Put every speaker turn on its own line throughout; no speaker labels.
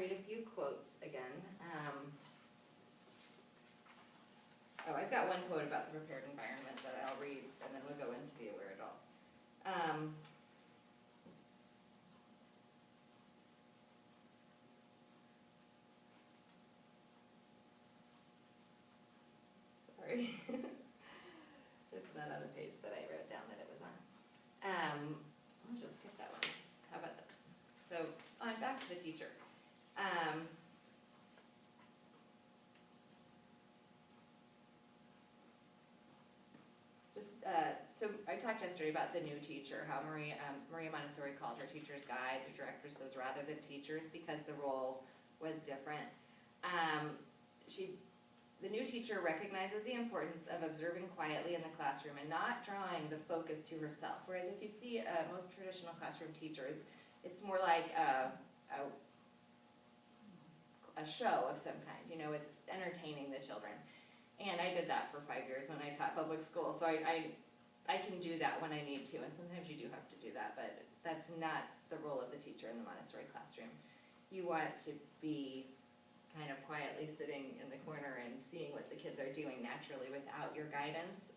read a few quotes again. I've got one quote about the prepared environment that I'll read, and then we'll go into the aware adult. Sorry. It's not on the page that I wrote down that it was on. I'll just skip that one. How about this? So, back to the teacher. So I talked yesterday about the new teacher, how Maria Montessori called her teachers guides or directresses rather than teachers because the role was different. The new teacher recognizes the importance of observing quietly in the classroom and not drawing the focus to herself. Whereas if you see most traditional classroom teachers, it's more like a show of some kind. You know, it's entertaining the children. And I did that for 5 years when I taught public school, so I can do that when I need to, and sometimes you do have to do that, but that's not the role of the teacher in the Montessori classroom. You want to be kind of quietly sitting in the corner and seeing what the kids are doing naturally without your guidance.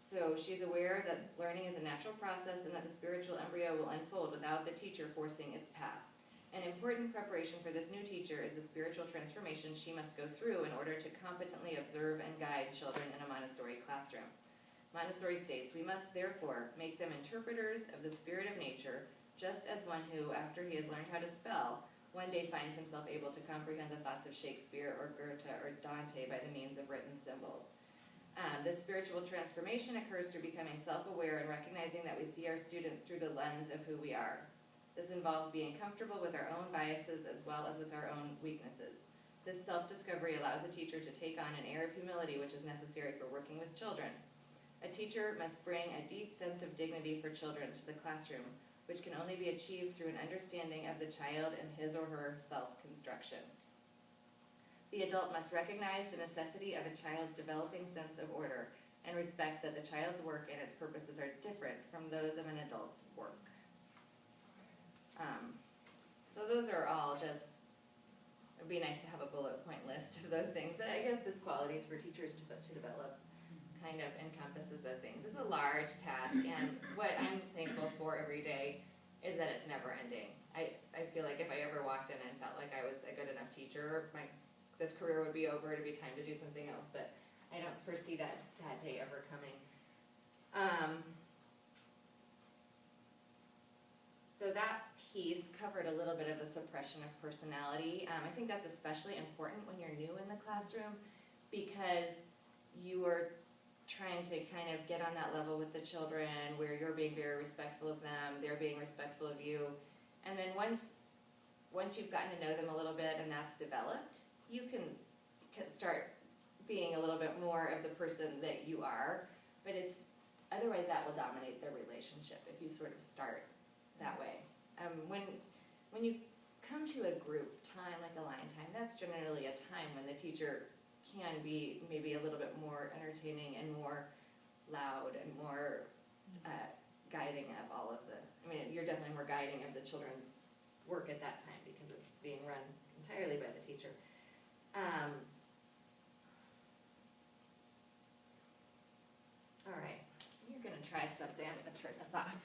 So she's aware that learning is a natural process and that the spiritual embryo will unfold without the teacher forcing its path. An important preparation for this new teacher is the spiritual transformation she must go through in order to competently observe and guide children in a Montessori classroom. Montessori states, we must therefore make them interpreters of the spirit of nature, just as one who, after he has learned how to spell, one day finds himself able to comprehend the thoughts of Shakespeare or Goethe or Dante by the means of written symbols. This spiritual transformation occurs through becoming self-aware and recognizing that we see our students through the lens of who we are. This involves being comfortable with our own biases as well as with our own weaknesses. This self-discovery allows a teacher to take on an air of humility which is necessary for working with children. A teacher must bring a deep sense of dignity for children to the classroom, which can only be achieved through an understanding of the child and his or her self-construction. The adult must recognize the necessity of a child's developing sense of order and respect that the child's work and its purposes are different from those of an adult's work. So those are all just, it would be nice to have a bullet point list of those things, but I guess this qualities for teachers to develop kind of encompasses those things. It's a large task, and what I'm thankful for every day is that it's never ending. I feel like if I ever walked in and felt like I was a good enough teacher, this career would be over, it'd be time to do something else, but I don't foresee that day ever coming. So that piece covered a little bit of the suppression of personality. I think that's especially important when you're new in the classroom because you are trying to kind of get on that level with the children where you're being very respectful of them, they're being respectful of you. And then once you've gotten to know them a little bit and that's developed, you can start being a little bit more of the person that you are, but otherwise that will dominate their relationship if you sort of start that way. When you come to a group time, like a line time, that's generally a time when the teacher can be maybe a little bit more entertaining and more loud and more guiding of all of you're definitely more guiding of the children's work at that time because it's being run entirely by the teacher. All right, you're going to try something. I'm going to turn this off.